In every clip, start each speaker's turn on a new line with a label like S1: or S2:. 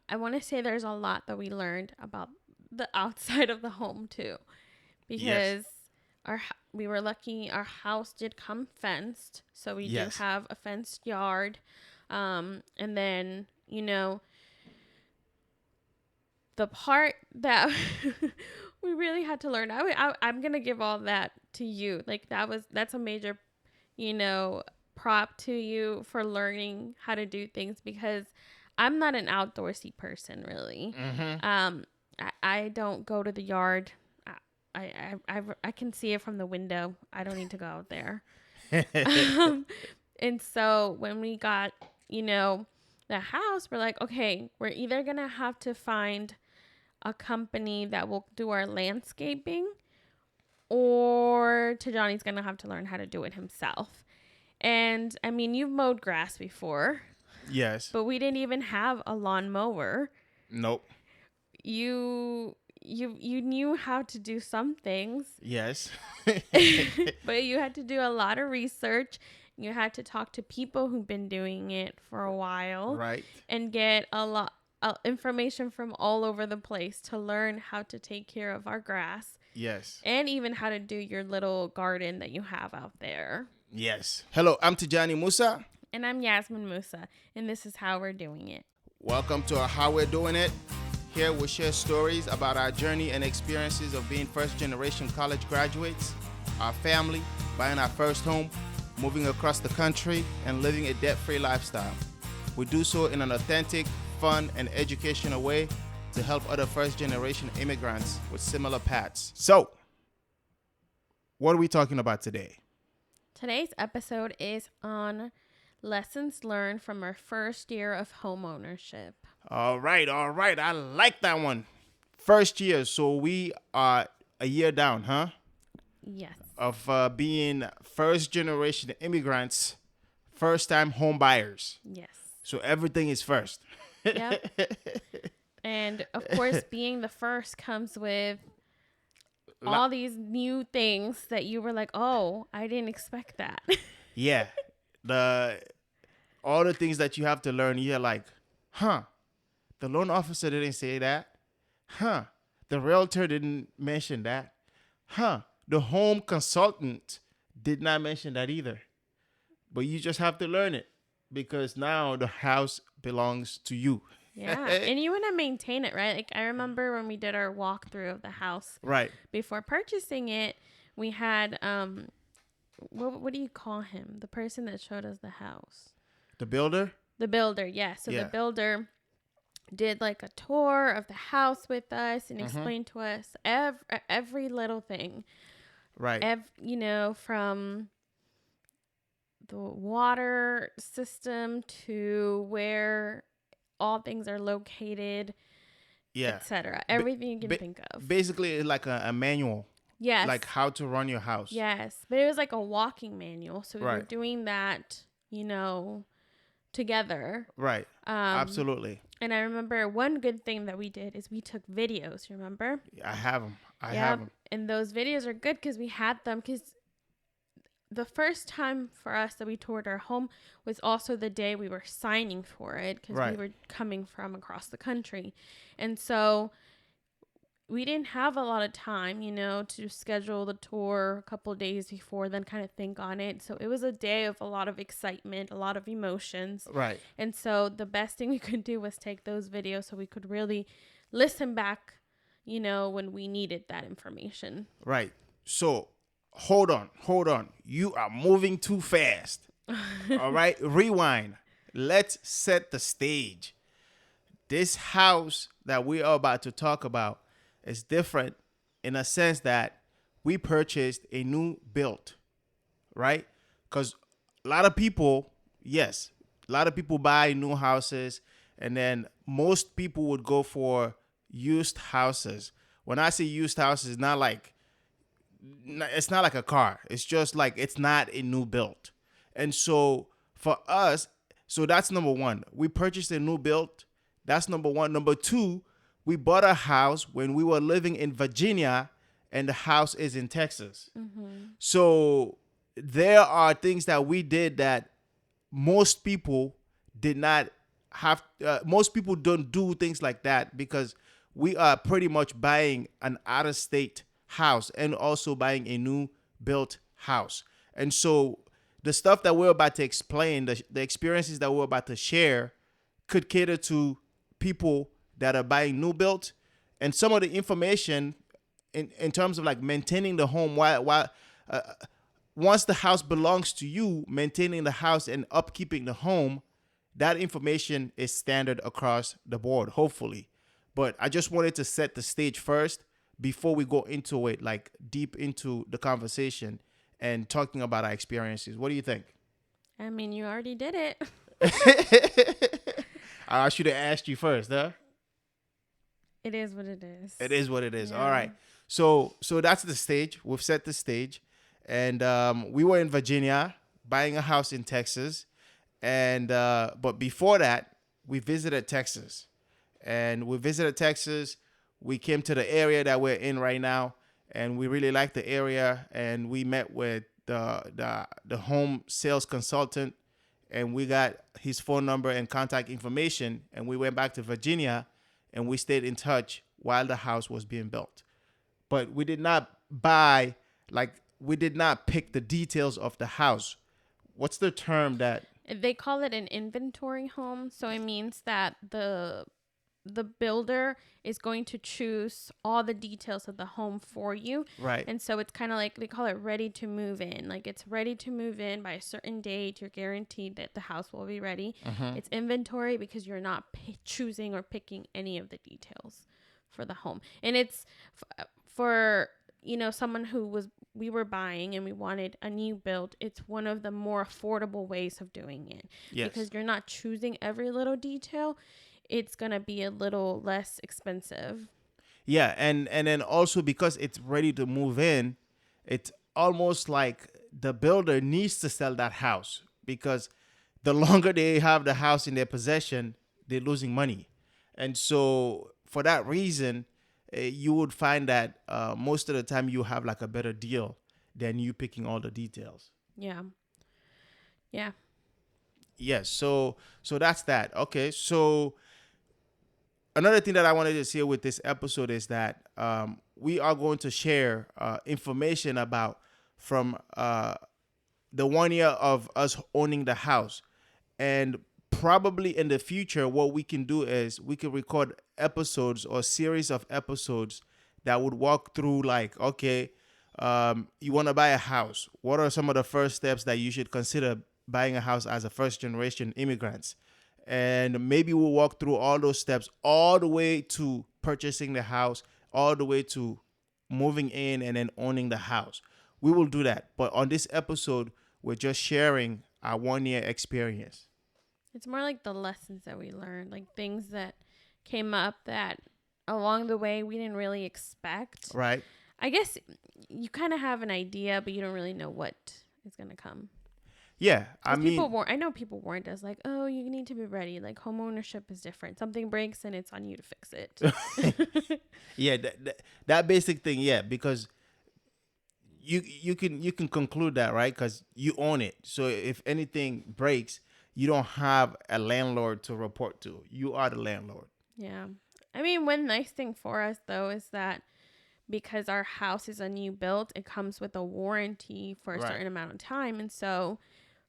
S1: I want to say there's a lot that we learned about the outside of the home too,
S2: Yes.
S1: because we were lucky our house did come fenced, so we do
S2: Yes.
S1: have a fenced yard, and then the part that we really had to learn. I'm gonna give all that to you. Like that's a major, prop to you for learning how to do things because I'm not an outdoorsy person really.
S2: Mm-hmm.
S1: I don't go to the yard. I can see it from the window. I don't need to go out there. And so when we got, the house, we're like, okay, we're either gonna have to find a company that will do our landscaping, or Tijani's gonna have to learn how to do it himself. And I mean, you've mowed grass before,
S2: Yes.
S1: but we didn't even have a lawnmower.
S2: Nope.
S1: You knew how to do some things,
S2: Yes.
S1: but you had to do a lot of research. You had to talk to people who've been doing it for a while,
S2: Right.
S1: and get a lot information from all over the place to learn how to take care of our grass,
S2: Yes.
S1: and even how to do your little garden that you have out there.
S2: Yes. Hello, I'm Tijani Musa.
S1: And I'm Yazmin Musa, and this is how we're doing it.
S2: Welcome to How We're Doing It. Here we'll share stories about our journey and experiences of being first-generation college graduates, our family, buying our first home, moving across the country, and living a debt-free lifestyle. We do so in an authentic, fun, and educational way to help other first-generation immigrants with similar paths. So, what are we talking about today?
S1: Today's episode is on lessons learned from our first year of homeownership.
S2: All right. I like that one. First year, so we are a year down, huh?
S1: Yes.
S2: Of being first-generation immigrants, first-time home buyers.
S1: Yes.
S2: So everything is first.
S1: Yep. And of course, being the first comes with all these new things that you were like, oh, I didn't expect that.
S2: Yeah. All the things that you have to learn, you're like, huh, the loan officer didn't say that. Huh, the realtor didn't mention that. Huh, the home consultant did not mention that either. But you just have to learn it because now the house belongs to you.
S1: Yeah. And you want to maintain it, right? Like I remember when we did our walkthrough of the house.
S2: Right.
S1: Before purchasing it, we had what do you call him? The person that showed us the house.
S2: The builder?
S1: The builder, yes. So
S2: Yeah.
S1: the builder did like a tour of the house with us and explained to us every little thing.
S2: Right.
S1: From the water system to where all things are located,
S2: Yeah.
S1: etc. Everything you can think of.
S2: Basically, it's like a manual.
S1: Yes.
S2: Like how to run your house.
S1: Yes. But it was like a walking manual. So we were
S2: Right.
S1: doing that, together.
S2: Right. Absolutely.
S1: And I remember one good thing that we did is we took videos, remember?
S2: I have them. I
S1: Yep.
S2: have them.
S1: And those videos are good because we had them because the first time for us that we toured our home was also the day we were signing for it because
S2: Right.
S1: we were coming from across the country. And so we didn't have a lot of time, to schedule the tour a couple of days before, then kind of think on it. So it was a day of a lot of excitement, a lot of emotions.
S2: Right.
S1: And so the best thing we could do was take those videos so we could really listen back, when we needed that information.
S2: Right. So hold on. You are moving too fast. All right. Rewind. Let's set the stage. This house that we are about to talk about is different in a sense that we purchased a new build, right? Because a lot of people buy new houses, and then most people would go for used houses. When I say used houses, it's not like a car. It's just like it's not a new build. And so for us, so that's number one. We purchased a new build. That's number one. Number two, we bought a house when we were living in Virginia, and the house is in Texas. Mm-hmm. So there are things that we did that most people did not have most people don't do things like that because we are pretty much buying an out of state house and also buying a new built house. And so the stuff that we're about to explain, the experiences that we're about to share, could cater to people that are buying new built, and some of the information in terms of like maintaining the home while once the house belongs to you, maintaining the house and upkeeping the home, that information is standard across the board, hopefully. But I just wanted to set the stage first before we go into it, like deep into the conversation and talking about our experiences. What do you think?
S1: I mean, you already did it.
S2: I should have asked you first, huh?
S1: It is what it is.
S2: It is what it is.
S1: Yeah.
S2: All right. So that's the stage. We've set the stage. And we were in Virginia buying a house in Texas. And but before that, we visited Texas. And we visited Texas. We came to the area that we're in right now. And we really liked the area. And we met with the home sales consultant. And we got his phone number and contact information. And we went back to Virginia. And we stayed in touch while the house was being built. But we did not buy, like, we did not pick the details of the house. What's the term that?
S1: They call it an inventory home. So it means that the builder is going to choose all the details of the home for you.
S2: Right.
S1: And so it's kind of like, they call it ready to move in. Like, it's ready to move in by a certain date. You're guaranteed that the house will be ready. It's inventory because you're not choosing or picking any of the details for the home. And it's for, someone we were buying and we wanted a new build. It's one of the more affordable ways of doing it.
S2: Yes.
S1: Because you're not choosing every little detail. It's going to be a little less expensive.
S2: Yeah, and then also because it's ready to move in, it's almost like the builder needs to sell that house because the longer they have the house in their possession, they're losing money. And so for that reason, you would find that most of the time you have like a better deal than you picking all the details.
S1: Yeah. Yeah.
S2: Yes, so that's that. Okay, so another thing that I wanted to share with this episode is that we are going to share information about from the 1 year of us owning the house. And probably in the future, what we can do is we can record episodes or series of episodes that would walk through like, okay, you want to buy a house. What are some of the first steps that you should consider buying a house as a first generation immigrants? And maybe we'll walk through all those steps all the way to purchasing the house, all the way to moving in and then owning the house. We will do that. But on this episode, we're just sharing our 1 year experience.
S1: It's more like the lessons that we learned, like things that came up that along the way we didn't really expect.
S2: Right.
S1: I guess you kind of have an idea, but you don't really know what is going to come.
S2: Yeah, I mean,
S1: I know people warned us like, oh, you need to be ready. Like, home ownership is different. Something breaks and it's on you to fix it.
S2: yeah, that basic thing, yeah, because you can conclude that, right? Because you own it. So if anything breaks, you don't have a landlord to report to. You are the landlord.
S1: Yeah. I mean, one nice thing for us, though, is that because our house is a new build, it comes with a warranty for a certain amount of time. And so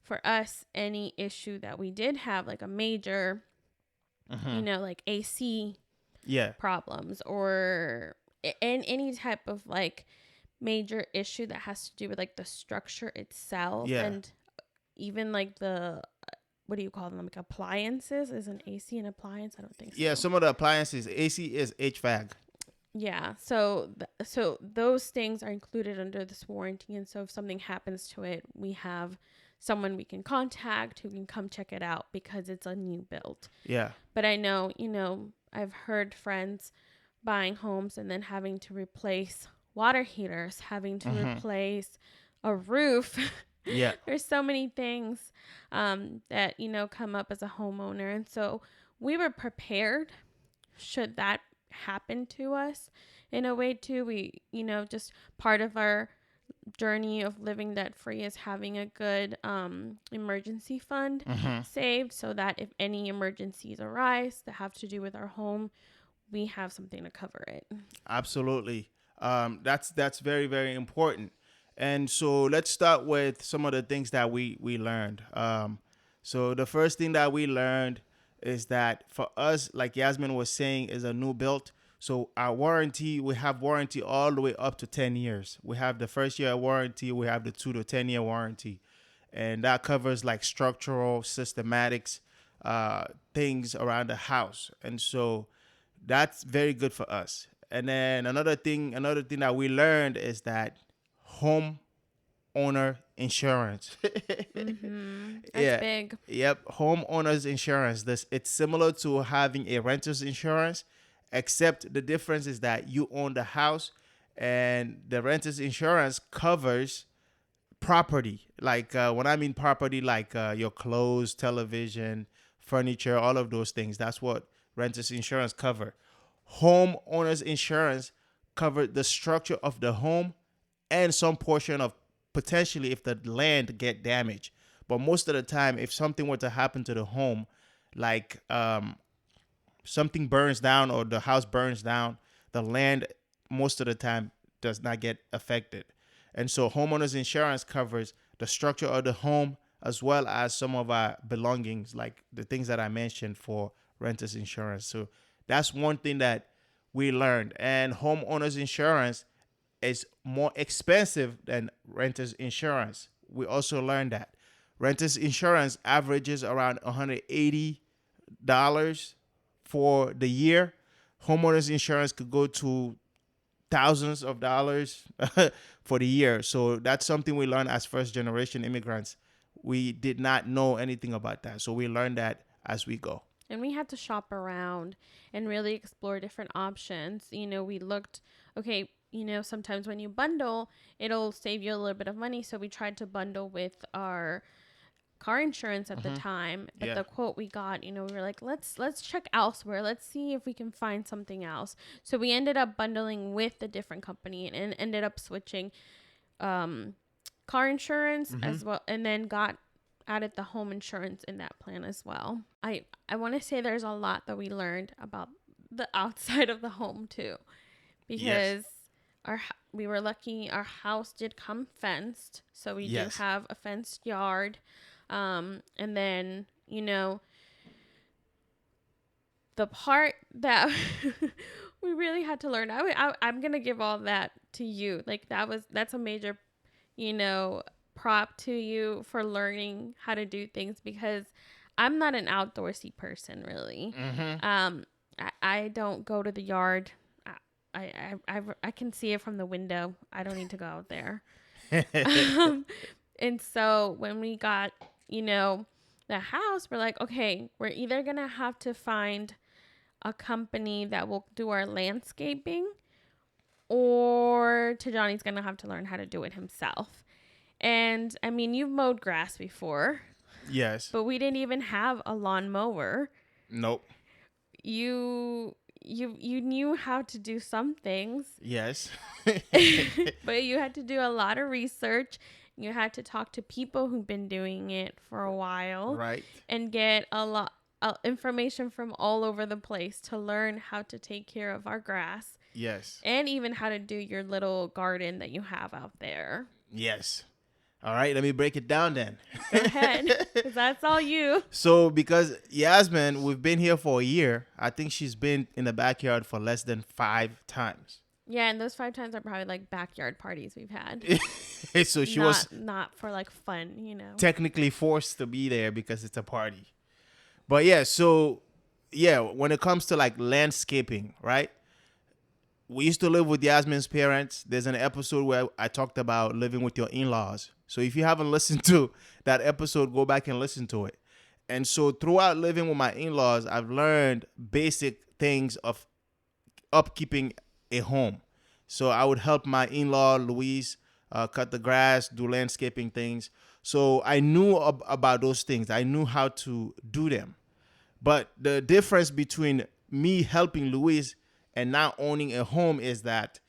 S1: for us, any issue that we did have, like a major, like AC problems or any type of like major issue that has to do with like the structure itself and even like the what do you call them, like appliances? Is an AC an appliance? I don't think so.
S2: Yeah, some of the appliances, AC is HVAC.
S1: Yeah, so those things are included under this warranty, and so if something happens to it, we have someone we can contact who can come check it out because it's a new build.
S2: Yeah.
S1: But I know, I've heard friends buying homes and then having to replace water heaters, having to replace a roof.
S2: Yeah.
S1: There's so many things that, come up as a homeowner. And so we were prepared should that happen to us in a way too. We, just part of our journey of living debt free is having a good emergency fund saved, so that if any emergencies arise that have to do with our home, we have something to cover it.
S2: Absolutely. That's very, very important. And so let's start with some of the things that we learned. So the first thing that we learned is that for us, like Yasmin was saying, is a new build. So our warranty, we have warranty all the way up to 10 years. We have the first year warranty, we have the 2 to 10 year warranty. And that covers like structural, systematics, things around the house. And so that's very good for us. And then another thing that we learned is that home owner insurance.
S1: That's big.
S2: Yep. Homeowners insurance. This it's similar to having a renter's insurance, except the difference is that you own the house and the renter's insurance covers property. Like when I mean property, like your clothes, television, furniture, all of those things. That's what renter's insurance cover. Homeowners insurance cover the structure of the home and some portion of potentially if the land get damaged. But most of the time, if something were to happen to the home, like something burns down or the house burns down, the land most of the time does not get affected. And so homeowners insurance covers the structure of the home as well as some of our belongings, like the things that I mentioned for renters insurance. So that's one thing that we learned. And homeowners insurance is more expensive than renters insurance. We also learned that renters insurance averages around $180 for the year. Homeowners insurance could go to thousands of dollars for the year. So that's something we learned as first generation immigrants. We did not know anything about that. So we learned that as we go.
S1: And we had to shop around and really explore different options. We looked, okay, sometimes when you bundle, it'll save you a little bit of money. So we tried to bundle with our car insurance at the time. But the quote we got, we were like, let's check elsewhere. Let's see if we can find something else. So we ended up bundling with a different company and ended up switching car insurance as well. And then added the home insurance in that plan as well. I want to say there's a lot that we learned about the outside of the home too, because we were lucky our house did come fenced, so we do have a fenced yard, and then the part that we really had to learn, I'm gonna give all that to you. Like that's a major prop to you for learning how to do things, because I'm not an outdoorsy person really. I don't go to the yard. I can see it from the window. I don't need to go out there. And so when we got the house, we're like, okay, we're either gonna have to find a company that will do our landscaping, or Tijani's gonna have to learn how to do it himself. And I mean, you've mowed grass before.
S2: Yes.
S1: But we didn't even have a lawnmower.
S2: Nope.
S1: You knew how to do some things.
S2: Yes.
S1: But you had to do a lot of research. You had to talk to people who've been doing it for a while.
S2: Right.
S1: And get a lot of information from all over the place to learn how to take care of our grass.
S2: Yes.
S1: And even how to do your little garden that you have out there.
S2: Yes. All right, let me break it down then.
S1: Go ahead, because that's all you.
S2: So because Yazmin, we've been here for a year. I think she's been in the backyard for less than 5 times.
S1: Yeah, and those 5 times are probably like backyard parties we've had.
S2: So she was
S1: not for like fun,
S2: technically forced to be there because it's a party. But yeah, when it comes to like landscaping, right? We used to live with Yazmin's parents. There's an episode where I talked about living with your in-laws. So if you haven't listened to that episode, go back and listen to it. And so throughout living with my in-laws, I've learned basic things of upkeeping a home. So I would help my in-law, Louise, cut the grass, do landscaping things. So I knew about those things. I knew how to do them. But the difference between me helping Louise and now owning a home is that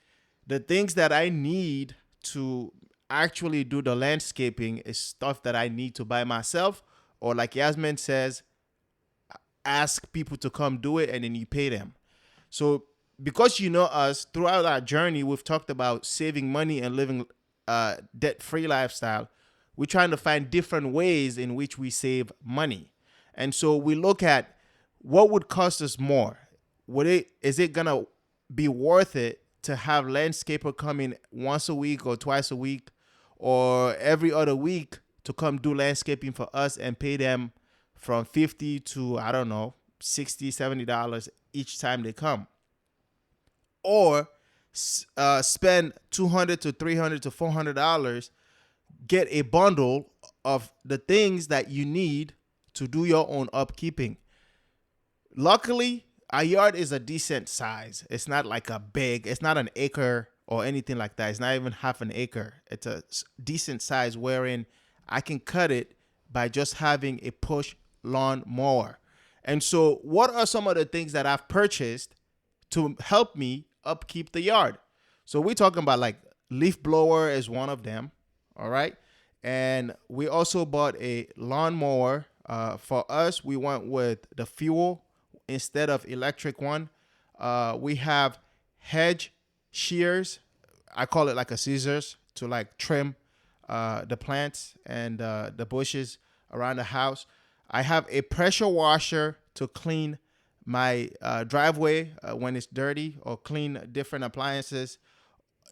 S2: the things that I need to actually do the landscaping is stuff that I need to buy myself, or like Yasmin says, ask people to come do it and then you pay them. So because you know us, throughout our journey, we've talked about saving money and living debt-free lifestyle. We're trying to find different ways in which we save money. And so we look at what would cost us more. Is it gonna be worth it to have landscaper come in once a week or twice a week or every other week to come do landscaping for us and pay them from 50 to, I don't know, 60, $70 each time they come? Or spend 200 to 300 to $400, get a bundle of the things that you need to do your own upkeeping. Luckily, our yard is a decent size. It's not like it's not an acre or anything like that. It's not even half an acre. It's a decent size wherein I can cut it by just having a push lawn mower. And so what are some of the things that I've purchased to help me upkeep the yard? So we're talking about like leaf blower is one of them. All right. And we also bought a lawnmower. For us, we went with the fuel instead of electric one. We have hedge shears. I call it like a scissors to like trim the plants and the bushes around the house. I have a pressure washer to clean my driveway when it's dirty, or clean different appliances.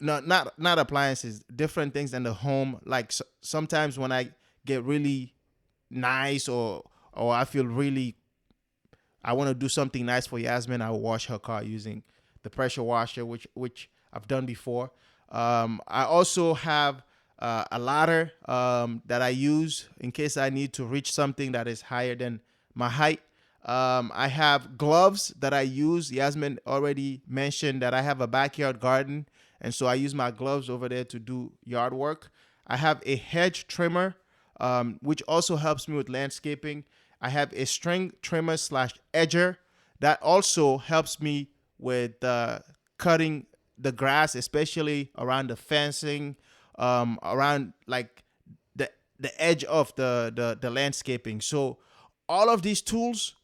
S2: No, not appliances, different things in the home. Like sometimes when I get really nice, or I feel really, I want to do something nice for Yazmin, I will wash her car using the pressure washer, which I've done before. I also have a ladder that I use in case I need to reach something that is higher than my height. I have gloves that I use. Yasmin already mentioned that I have a backyard garden, and so I use my gloves over there to do yard work. I have a hedge trimmer, which also helps me with landscaping. I have a string trimmer slash edger that also helps me with cutting the grass, especially around the fencing, around like the edge of the landscaping. So all of these tools,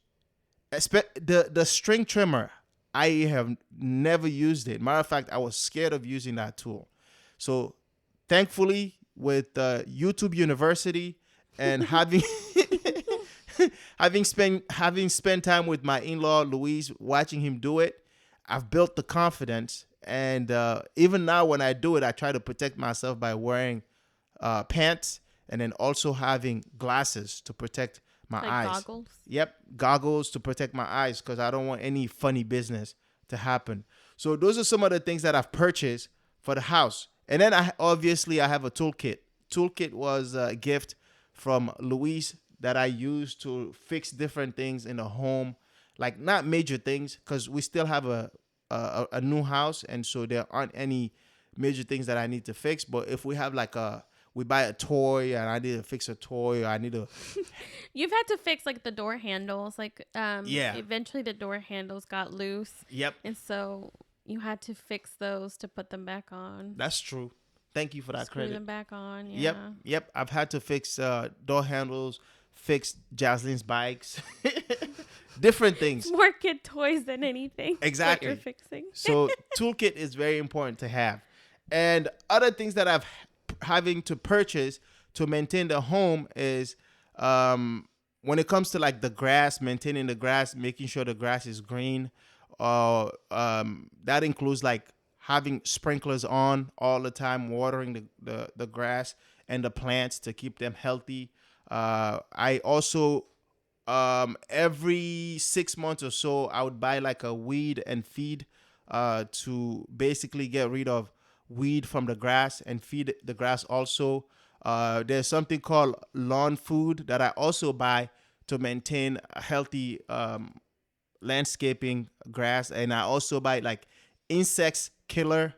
S2: the string trimmer, I have never used it. Matter of fact, I was scared of using that tool. So thankfully, with YouTube University and having having spent time with my in-law Louise, watching him do it, I've built the confidence. And even now, when I do it, I try to protect myself by wearing pants, and then also having glasses to protect my
S1: Like
S2: eyes.
S1: goggles.
S2: Yep, goggles to protect my eyes because I don't want any funny business to happen. So those are some of the things that I've purchased for the house. And then I have a toolkit. Toolkit was a gift from Louise that I use to fix different things in the home, like not major things because we still have a new house, and so there aren't any major things that I need to fix. But if we have like we buy a toy and I need to fix a toy, or I need to
S1: You've had to fix like the door handles. Like
S2: yeah,
S1: eventually the door handles got loose.
S2: yep,
S1: And so you had to fix those to put them back on.
S2: that's true. Thank you for that
S1: Screw
S2: credit.
S1: them back on.
S2: Yep,
S1: Yeah.
S2: yep. I've had to fix door handles, fix Jasline's bikes, different things.
S1: It's more kid toys than anything.
S2: Exactly.
S1: What you're fixing.
S2: So toolkit is very important to have. And other things that I've having to purchase to maintain the home is when it comes to like the grass, maintaining the grass, making sure the grass is green. That includes like having sprinklers on all the time, watering the grass and the plants to keep them healthy. I also every 6 months or so, I would buy like a weed and feed to basically get rid of weed from the grass and feed the grass also. There's something called lawn food that I also buy to maintain a healthy landscaping grass, and I also buy like insects killer.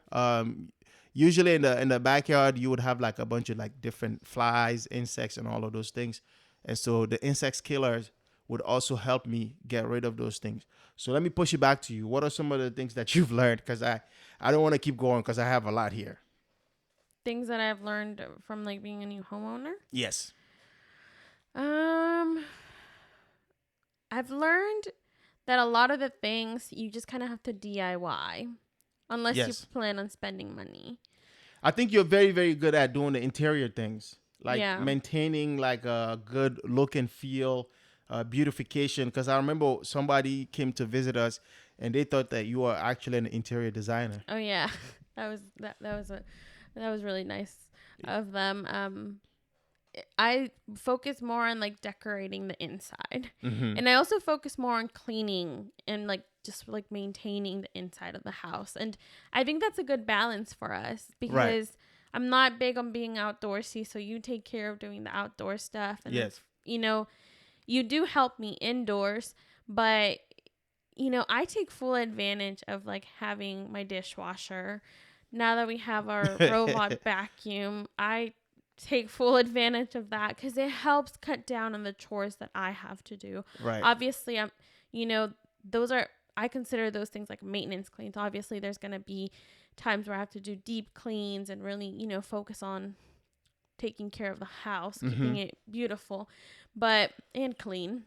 S2: Usually in the backyard, you would have like a bunch of like different flies, insects, and all of those things, and so the insects killers would also help me get rid of those things. So let me push it back to you. What are some of the things that you've learned? Because I don't want to keep going because I have a lot here.
S1: things that I've learned from like being a new homeowner.
S2: Yes.
S1: Um, I've learned that a lot of the things you just kind of have to DIY unless you
S2: Yes.
S1: plan on spending money.
S2: I think you're very, very good at doing the interior things, like
S1: Yeah.
S2: maintaining like a good look and feel, beautification. Because I remember somebody came to visit us, and they thought that you were actually an interior designer.
S1: Oh yeah. That was really nice of them. I focus more on like decorating the inside.
S2: Mm-hmm.
S1: And I also focus more on cleaning and like just like maintaining the inside of the house. And I think that's a good balance for us
S2: Right.
S1: because I'm not big on being outdoorsy, so you take care of doing the outdoor stuff and then,
S2: Yes.
S1: you know, you do help me indoors, but I take full advantage of like having my dishwasher. Now that we have our robot vacuum, I take full advantage of that because it helps cut down on the chores that I have to do.
S2: Right.
S1: Obviously, those are, I consider those things like maintenance cleans. Obviously, there's going to be times where I have to do deep cleans and really, focus on taking care of the house,
S2: Mm-hmm.
S1: keeping it beautiful, and clean.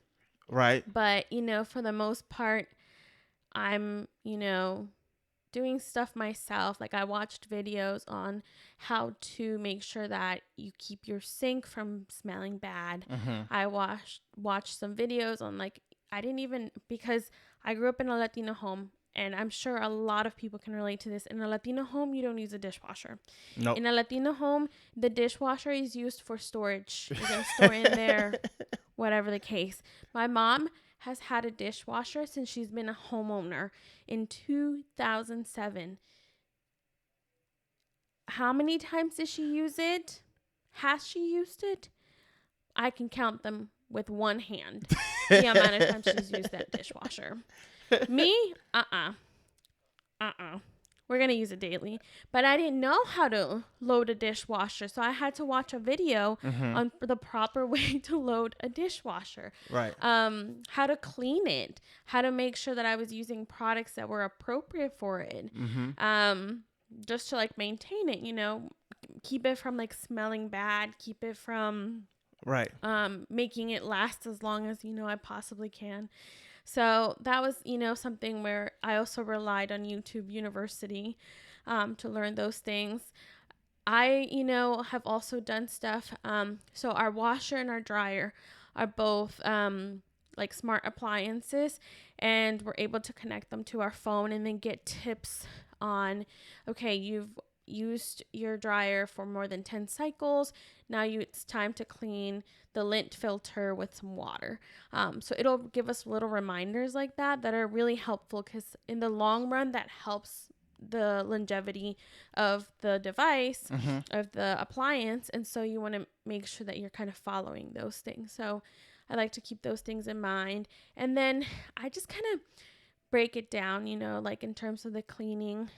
S2: Right.
S1: But, for the most part, I'm, doing stuff myself. Like I watched videos on how to make sure that you keep your sink from smelling bad.
S2: Mm-hmm.
S1: I watched some videos on like, because I grew up in a Latino home, and I'm sure a lot of people can relate to this. In a Latino home, you don't use a dishwasher.
S2: Nope.
S1: In a Latino home, the dishwasher is used for storage. You're going to store in there, whatever the case. My mom has had a dishwasher since she's been a homeowner in 2007. How many times did she use it? Has she used it? I can count them with one hand. The amount of times she's used that dishwasher. Me? We're going to use it daily. But I didn't know how to load a dishwasher. So I had to watch a video on the proper way to load a dishwasher.
S2: Right.
S1: How to clean it. How to make sure that I was using products that were appropriate for it.
S2: Mm-hmm.
S1: Just to like maintain it, keep it from like smelling bad. Keep it from
S2: Right.
S1: making it last as long as, I possibly can. So that was, something where I also relied on YouTube University to learn those things. I, have also done stuff. So our washer and our dryer are both like smart appliances, and we're able to connect them to our phone and then get tips on, okay, you've used your dryer for more than 10 cycles. Now it's time to clean the lint filter with some water. So it'll give us little reminders like that are really helpful, because in the long run, that helps the longevity of the device, of the appliance. And so you want to make sure that you're kind of following those things. So I like to keep those things in mind. And then I just kind of break it down, like in terms of the cleaning.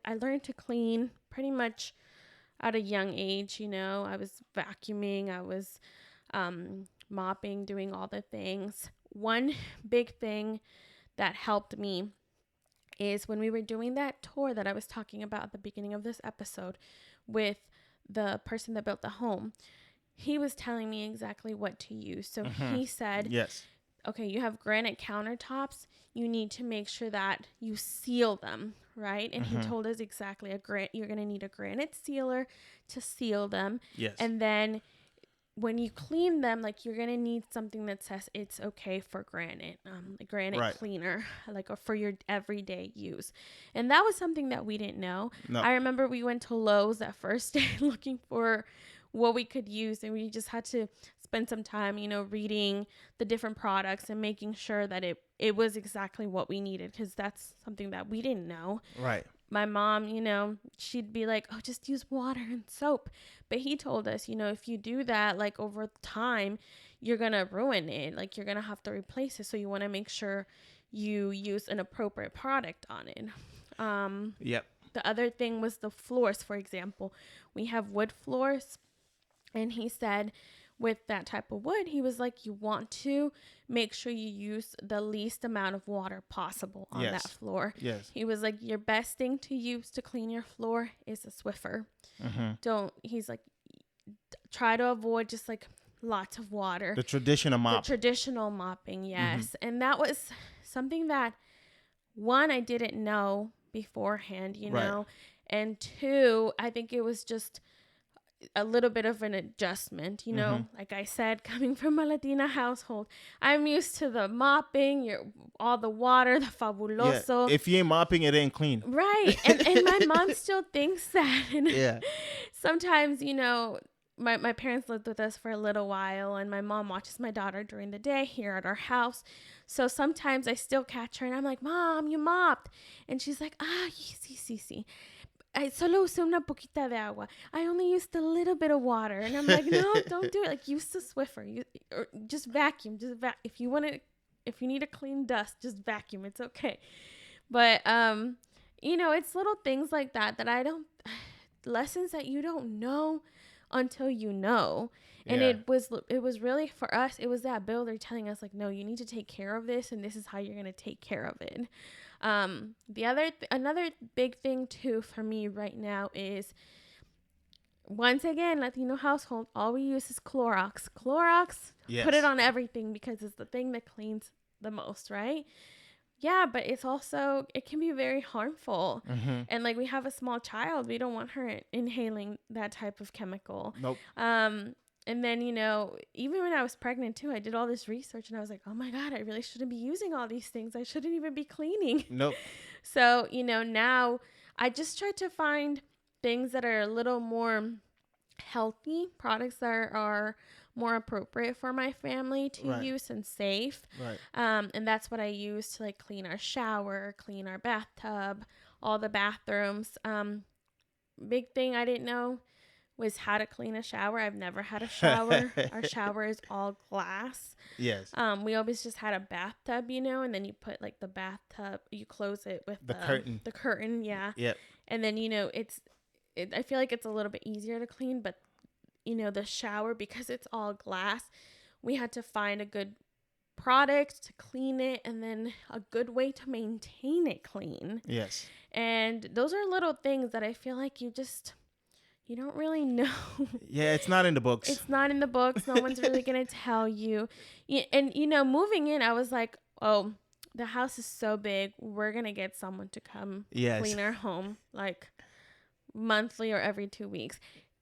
S1: I learned to clean pretty much at a young age. I was vacuuming, I was mopping, doing all the things. One big thing that helped me is when we were doing that tour that I was talking about at the beginning of this episode with the person that built the home. He was telling me exactly what to use. So he said,
S2: yes,
S1: okay, you have granite countertops. You need to make sure that you seal them, right? And he told us exactly you're going to need a granite sealer to seal them.
S2: yes,
S1: And then when you clean them, like you're going to need something that says it's okay for granite, a granite cleaner, like for your everyday use. And that was something that we didn't know.
S2: No.
S1: I remember we went to Lowe's that first day looking for what we could use, and we just had to spend some time, reading the different products and making sure that it was exactly what we needed, because that's something that we didn't know.
S2: Right.
S1: My mom, she'd be like, oh, just use water and soap. But he told us, if you do that, like over time, you're going to ruin it. Like you're going to have to replace it. So you want to make sure you use an appropriate product on it.
S2: Yep.
S1: The other thing was the floors, for example. We have wood floors. And he said, with that type of wood, he was like, you want to make sure you use the least amount of water possible on that floor.
S2: Yes.
S1: He was like, your best thing to use to clean your floor is a Swiffer. He's like, try to avoid just like lots of water.
S2: The traditional mop.
S1: The traditional mopping, yes. And that was something that, one, I didn't know beforehand, you know, and two, I think it was just a little bit of an adjustment, you know, like I said, coming from a Latina household, I'm used to the mopping, all the water, the fabuloso.
S2: Yeah. If you ain't mopping, it ain't clean.
S1: Right. And my mom still thinks that. And
S2: yeah.
S1: Sometimes, you know, my parents lived with us for a little while, and my mom watches my daughter during the day here at our house. So sometimes I still catch her and I'm like, Mom, you mopped. And she's like, sí. I solo usé una poquita de agua. I only used a little bit of water. And I'm like, no, don't do it. Like, use the Swiffer. Or just vacuum. If you need a clean dust, just vacuum. It's okay. But, you know, it's little things like that lessons that you don't know until you know. And it was really, for us, it was that builder telling us, like, no, you need to take care of this, and this is how you're going to take care of it. Another big thing too for me right now is, once again, Latino household, all we use is Clorox. Put it on everything because it's the thing that cleans the most, right? Yeah, but it can be very harmful. And like, we have a small child, we don't want her inhaling that type of chemical.
S2: Nope.
S1: And then, you know, even when I was pregnant too, I did all this research and I was like, oh my God, I really shouldn't be using all these things. I shouldn't even be cleaning.
S2: Nope.
S1: So, you know, now I just try to find things that are a little more healthy, products that are more appropriate for my family to use and safe.
S2: Right.
S1: And that's what I use to like clean our shower, clean our bathtub, all the bathrooms. Big thing I didn't know was how to clean a shower. I've never had a shower. Our shower is all glass.
S2: Yes.
S1: We always just had a bathtub, you know, and then you put like the bathtub, you close it with
S2: the curtain.
S1: The curtain, yeah.
S2: Yep.
S1: And then, you know, I feel like it's a little bit easier to clean, but you know, the shower, because it's all glass, we had to find a good product to clean it and then a good way to maintain it clean.
S2: Yes. And
S1: those are little things that I feel like you don't really know.
S2: Yeah, it's not in the books.
S1: It's not in the books. No one's really going to tell you. And, you know, moving in, I was like, oh, the house is so big. We're going to get someone to come clean our home like monthly or every 2 weeks.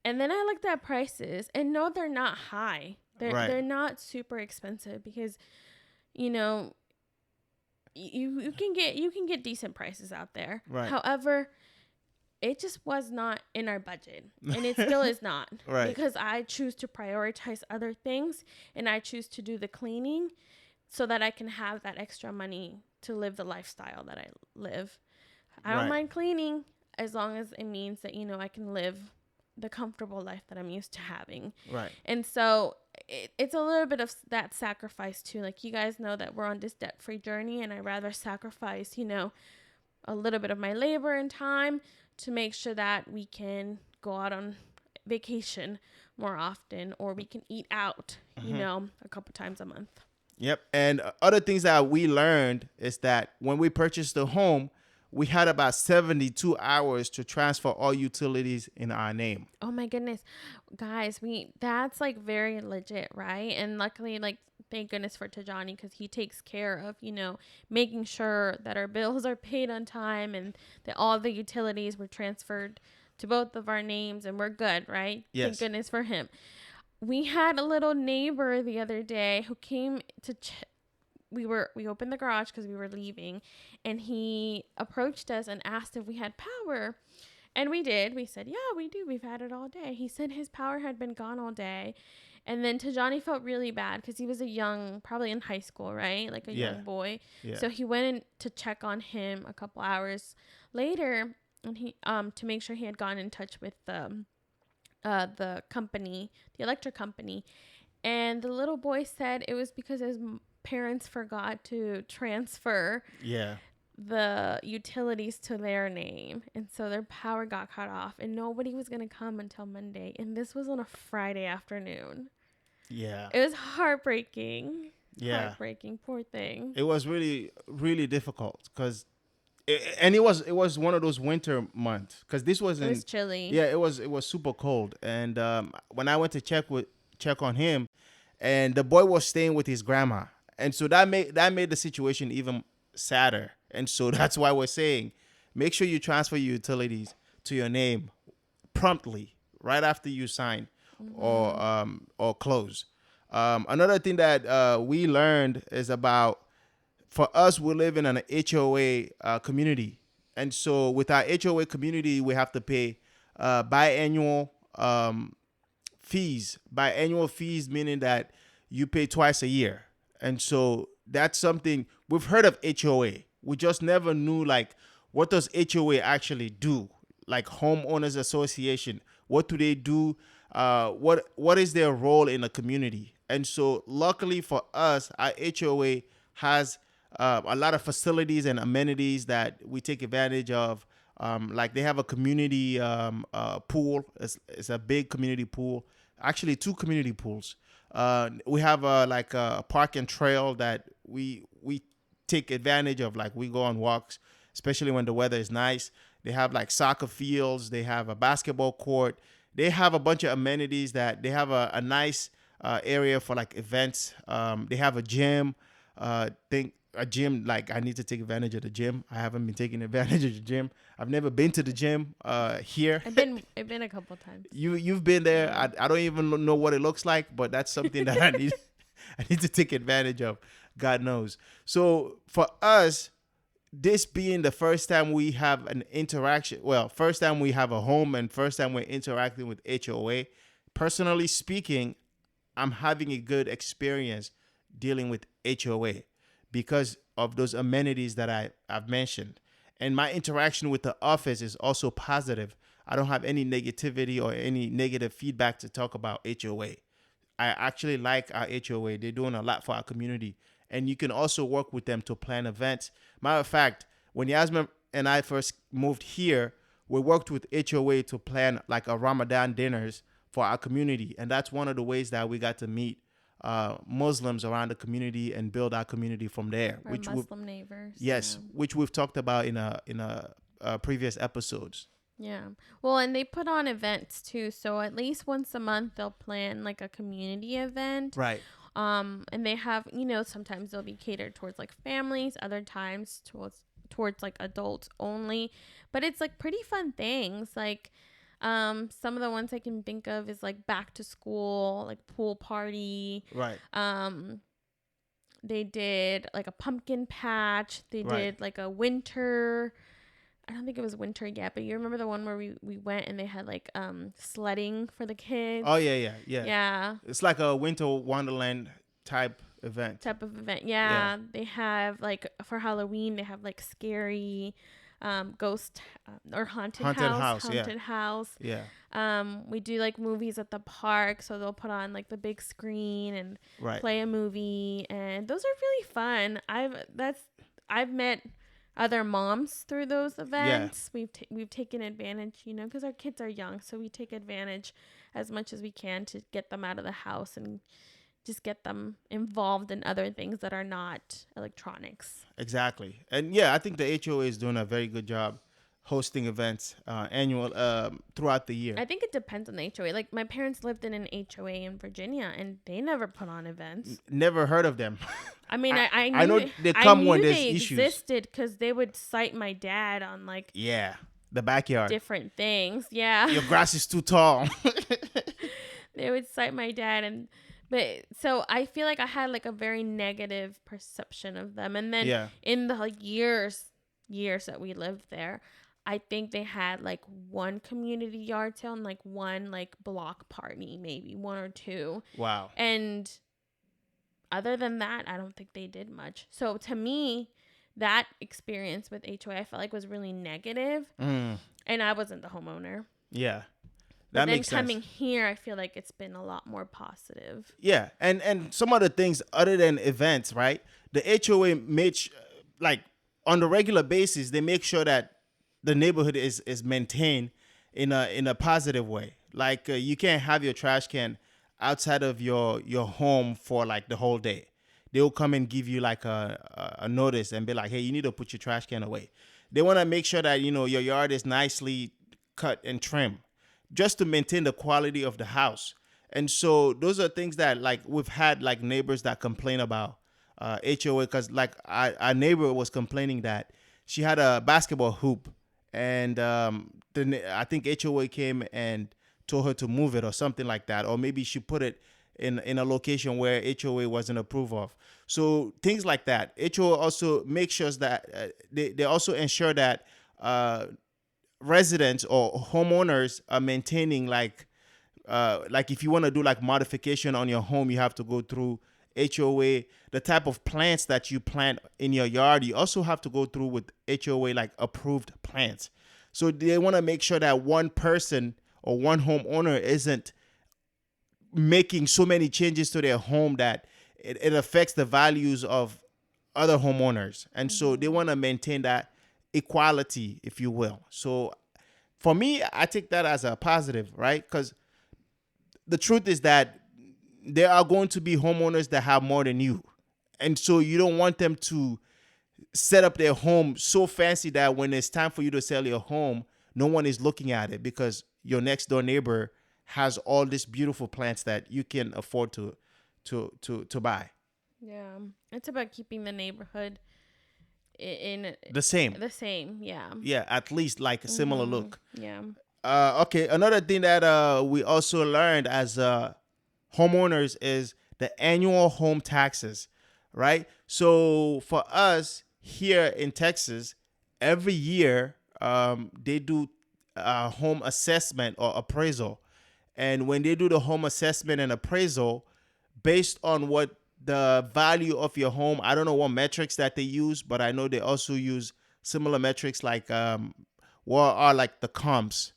S1: And then I looked at prices, and no, they're not high. They're not super expensive because, you know, you can get decent prices out there.
S2: Right.
S1: However, it just was not in our budget, and it still is not.
S2: Right.
S1: Because I choose to prioritize other things, and I choose to do the cleaning so that I can have that extra money to live the lifestyle that I live. I don't mind cleaning as long as it means that, you know, I can live the comfortable life that I'm used to having.
S2: Right.
S1: And so it's a little bit of that sacrifice too. Like, you guys know that we're on this debt-free journey, and I rather sacrifice, you know, a little bit of my labor and time to make sure that we can go out on vacation more often, or we can eat out, you know, a couple times a month.
S2: Yep. And other things that we learned is that when we purchased the home, we had about 72 hours to transfer all utilities in our name.
S1: Oh my goodness. Guys, that's like very legit, right? And luckily, like, thank goodness for Tijani, because he takes care of, you know, making sure that our bills are paid on time and that all the utilities were transferred to both of our names, and we're good, right?
S2: Yes.
S1: Thank goodness for him. We had a little neighbor the other day who came to we opened the garage because we were leaving, and he approached us and asked if we had power. And we did. We said, yeah, we do. We've had it all day. He said his power had been gone all day. And then Tijani felt really bad because he was probably in high school, right? Like a young boy. Yeah. So he went in to check on him a couple hours later, and he to make sure he had gone in touch with the company, the electric company. And the little boy said it was because his parents forgot to transfer the utilities to their name, and so their power got cut off, and nobody was going to come until Monday, and this was on a Friday afternoon.
S2: Yeah.
S1: It was heartbreaking.
S2: Yeah.
S1: Heartbreaking. Poor thing.
S2: It was really, really difficult because, it was one of those winter months because this was
S1: It
S2: in,
S1: was chilly.
S2: yeah, it was super cold. And when I went to check on him, and the boy was staying with his grandma, and so that made the situation even sadder. And so that's why we're saying, make sure you transfer your utilities to your name promptly right after you sign or close. Another thing that we learned is about, for us, we live in an HOA community, and so with our HOA community, we have to pay biannual fees. Biannual fees meaning that you pay twice a year, and so that's something we've heard of HOA. We just never knew, like, what does HOA actually do? Like homeowners association, what do they do? What is their role in the community? And so, luckily for us, our HOA has a lot of facilities and amenities that we take advantage of. Like they have a community pool. It's a big community pool. Actually, two community pools. We have like a park and trail that we take advantage of. Like we go on walks, especially when the weather is nice. They have like soccer fields. They have a basketball court. They have a bunch of amenities that they have a nice area for like events. They have a gym. Think a gym. Like I need to take advantage of the gym. I haven't been taking advantage of the gym. I've never been to the gym here.
S1: I've been a couple times.
S2: You've been there. I don't even know what it looks like, but that's something that I need to take advantage of. God knows. So for us, this being the first time we have an interaction, well, first time we have a home and first time we're interacting with HOA, personally speaking, I'm having a good experience dealing with HOA because of those amenities that I've mentioned. And my interaction with the office is also positive. I don't have any negativity or any negative feedback to talk about HOA. I actually like our HOA. They're doing a lot for our community. And you can also work with them to plan events. Matter of fact, when Yazmin and I first moved here, we worked with HOA to plan like a Ramadan dinners for our community. And that's one of the ways that we got to meet Muslims around the community and build our community from there.
S1: Our Muslim neighbors.
S2: Yes,
S1: Yeah.
S2: which we've talked about in previous episodes.
S1: Yeah. Well, and they put on events too. So at least once a month they'll plan like a community event.
S2: Right.
S1: And they have, sometimes they'll be catered towards like families, other times towards like adults only. But it's like pretty fun things. Like some of the ones I can think of is like back to school, like pool party.
S2: Right.
S1: They did like a pumpkin patch. They did like a winter. I don't think it was winter yet, but you remember the one where we went and they had like sledding for the kids?
S2: Oh yeah.
S1: Yeah.
S2: It's like a winter wonderland type event.
S1: Yeah. They have like for Halloween they have like scary ghost or haunted house.
S2: Yeah.
S1: We do like movies at the park, so they'll put on like the big screen and play a movie, and those are really fun. I've met other moms through those events. We've taken advantage, because our kids are young, so we take advantage as much as we can to get them out of the house and just get them involved in other things that are not electronics.
S2: Exactly. And yeah, I think the HOA is doing a very good job hosting events annual throughout the year.
S1: I think it depends on the HOA. Like my parents lived in an HOA in Virginia and they never put on events.
S2: Never heard of them.
S1: I mean, I knew,
S2: I know they come when there's
S1: they
S2: issues.
S1: Existed because they would cite my dad on like
S2: the backyard,
S1: different things. Yeah,
S2: your grass is too tall.
S1: They would cite my dad, but so I feel like I had like a very negative perception of them. And then in the years that we lived there, I think they had like one community yard sale and like one like block party, maybe one or two.
S2: Wow.
S1: And other than that, I don't think they did much. So to me, that experience with HOA I felt like was really negative. And I wasn't the homeowner.
S2: Yeah.
S1: That makes sense. Coming here, I feel like it's been a lot more positive.
S2: Yeah. And some other things other than events, right? The HOA like on the regular basis, they make sure that the neighborhood is maintained in a positive way. Like you can't have your trash can outside of your home for like the whole day. They'll come and give you like a notice and be like, hey, you need to put your trash can away. They want to make sure that your yard is nicely cut and trimmed, just to maintain the quality of the house. And so those are things that like we've had like neighbors that complain about HOA, because like our neighbor was complaining that she had a basketball hoop, and I think HOA came and told her to move it or something like that, or maybe she put it in a location where HOA wasn't approved of. So things like that. HOA also makes sure that they also ensure that residents or homeowners are maintaining like if you want to do like modification on your home, you have to go through HOA. The type of plants that you plant in your yard, you also have to go through with HOA like approved plants. So they want to make sure that one person or one homeowner isn't making so many changes to their home that it affects the values of other homeowners. And so they want to maintain that equality, if you will. So for me, I take that as a positive, right? Because the truth is that there are going to be homeowners that have more than you. And so you don't want them to set up their home so fancy that when it's time for you to sell your home, no one is looking at it because your next door neighbor has all these beautiful plants that you can afford to buy.
S1: Yeah. It's about keeping the neighborhood in
S2: The same.
S1: the same. Yeah.
S2: Yeah, at least like a similar look.
S1: Yeah.
S2: Okay, another thing that we also learned as homeowners is the annual home taxes, right? So for us here in Texas, every year they do a home assessment or appraisal. And when they do the home assessment and appraisal, based on what the value of your home, I don't know what metrics that they use, but I know they also use similar metrics like what are like the comps,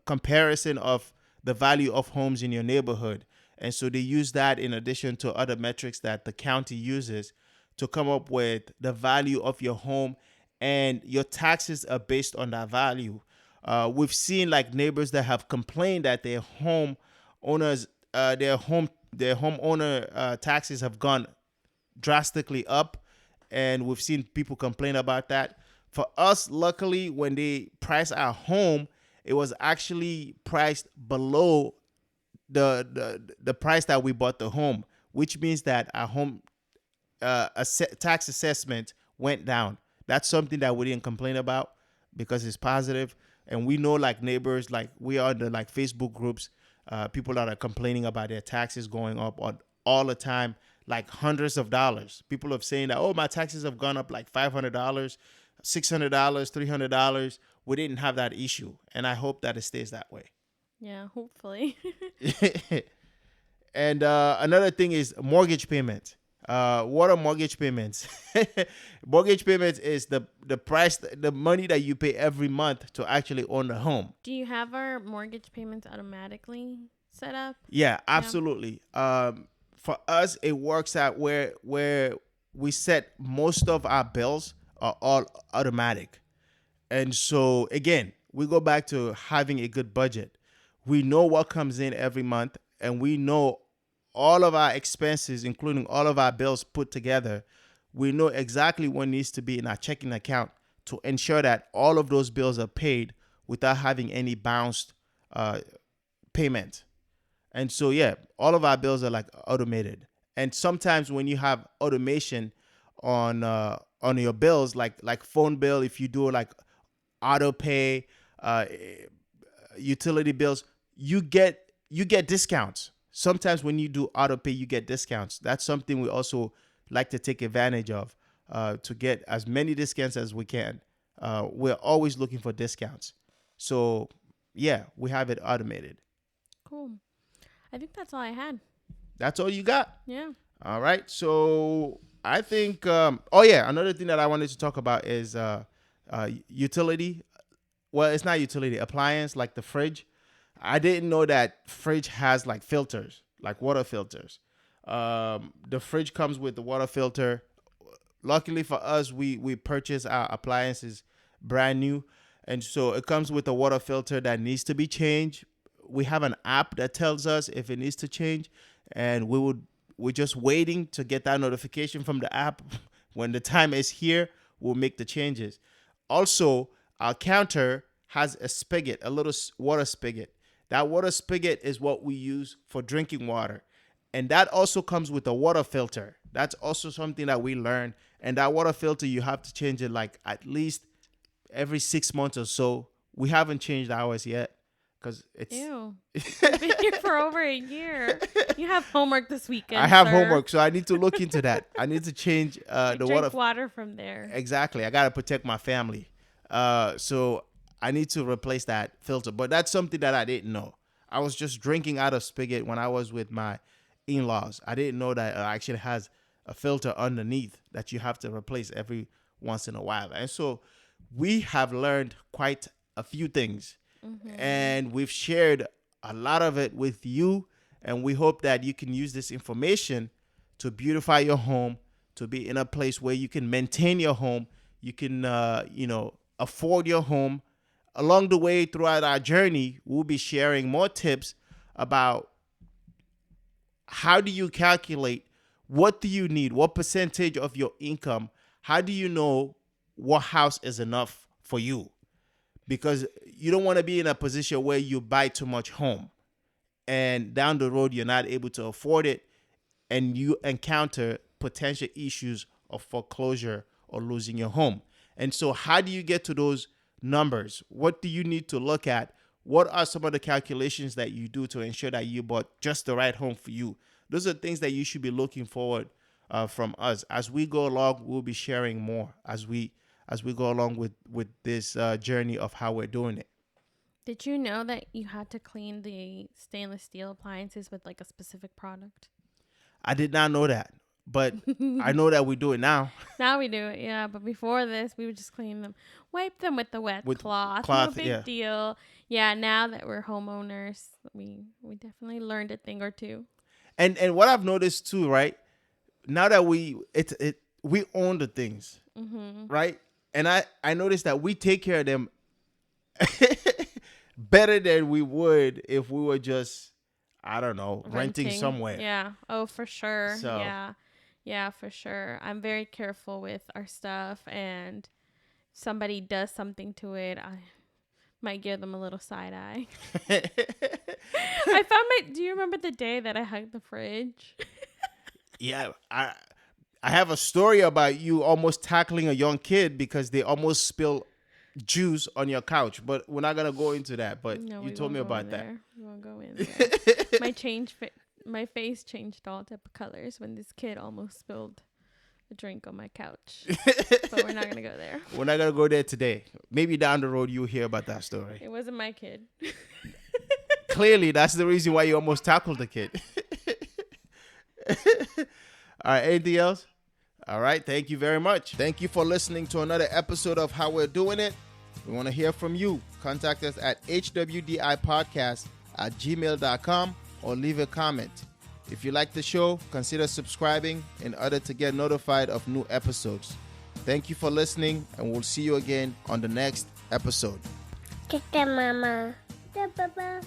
S2: comparison of the value of homes in your neighborhood. And so they use that in addition to other metrics that the county uses to come up with the value of your home, and your taxes are based on that value. We've seen like neighbors that have complained that their home owners, their homeowner taxes have gone drastically up, and we've seen people complain about that. For us, luckily, when they priced our home, it was actually priced below the price that we bought the home, which means that our home tax assessment went down. That's something that we didn't complain about because it's positive. And we know like neighbors, like we are in the like Facebook groups, people that are complaining about their taxes going up all the time, like hundreds of dollars. People are saying that, oh, my taxes have gone up like $500, $600, $300. We didn't have that issue. And I hope that it stays that way.
S1: Yeah, hopefully.
S2: And another thing is mortgage payment. What are mortgage payments? Mortgage payments is the price, the money that you pay every month to actually own the home.
S1: Do you have our mortgage payments automatically set up?
S2: Yeah, absolutely. For us, it works out where we set most of our bills are all automatic. And so again, we go back to having a good budget. We know what comes in every month, and we know all of our expenses, including all of our bills put together. We know exactly what needs to be in our checking account to ensure that all of those bills are paid without having any bounced payment. And so, yeah, all of our bills are like automated. And sometimes when you have automation on your bills, like phone bill, if you do like auto pay, utility bills, you get discounts. Sometimes when you do auto pay, you get discounts. That's something we also like to take advantage of to get as many discounts as we can. We're always looking for discounts. So, yeah, we have it automated.
S1: Cool. I think that's all I had.
S2: That's all you got?
S1: Yeah.
S2: All right. So, I think, another thing that I wanted to talk about is utility. Well, it's not utility, appliance, like the fridge. I didn't know that fridge has like filters, like water filters. The fridge comes with the water filter. Luckily for us, we purchase our appliances brand new. And so it comes with a water filter that needs to be changed. we have an app that tells us if it needs to change, and we're just waiting to get that notification from the app. When the time is here, we'll make the changes. Also, our counter has a spigot, a little water spigot. That water spigot is what we use for drinking water. And that also comes with a water filter. That's also something that we learned. And that water filter, you have to change it like at least every 6 months or so. We haven't changed ours yet because it's...
S1: Ew. You've been here for over a year. You have homework this weekend,
S2: I have
S1: sir.
S2: homework, so I need to look into that. I need to change the
S1: Drink water from there.
S2: Exactly. I got to protect my family. So I need to replace that filter. But that's something that I didn't know. I was just drinking out of spigot when I was with my in-laws. I didn't know that it actually has a filter underneath that you have to replace every once in a while. And so we have learned quite a few things. And we've shared a lot of it with you. And we hope that you can use this information to beautify your home, to be in a place where you can maintain your home. You can, afford your home. Along the way, throughout our journey, we'll be sharing more tips about how do you calculate, what do you need, what percentage of your income, how do you know what house is enough for you? Because you don't want to be in a position where you buy too much home and down the road you're not able to afford it and you encounter potential issues of foreclosure or losing your home. And so how do you get to those numbers? What do you need to look at? What are some of the calculations that you do to ensure that you bought just the right home for you? Those are things that you should be looking forward from us. As we go along, we'll be sharing more as we go along with this journey of how we're doing it.
S1: Did you know that you had to clean the stainless steel appliances with like a specific product?
S2: I did not know that, but I know that we do it now.
S1: Now we do it, yeah. But before this, we would just clean them, wipe them with the wet cloth. No big deal. Yeah, now that we're homeowners, we definitely learned a thing or two.
S2: And what I've noticed too, right? Now that we own the things, right? And I noticed that we take care of them better than we would if we were just, I don't know, renting somewhere.
S1: Yeah. Oh, for sure.
S2: So.
S1: Yeah. Yeah, for sure. I'm very careful with our stuff, and if somebody does something to it, I might give them a little side eye. Do you remember the day that I hugged the fridge?
S2: Yeah, I have a story about you almost tackling a young kid because they almost spilled juice on your couch, but we're not gonna go into that. But no, you told me about that.
S1: We won't go in there. My face changed all type of colors when this kid almost spilled a drink on my couch. But we're not gonna go there.
S2: We're not gonna go there today. Maybe down the road you'll hear about that story.
S1: It wasn't my kid.
S2: Clearly, that's the reason why you almost tackled the kid. All right, anything else? All right, thank you very much. Thank you for listening to another episode of How We're Doing It. We want to hear from you. Contact us at hwdipodcast@gmail.com or leave a comment. If you like the show, consider subscribing in order to get notified of new episodes. Thank you for listening, and we'll see you again on the next episode.
S3: Mama. Bye-bye.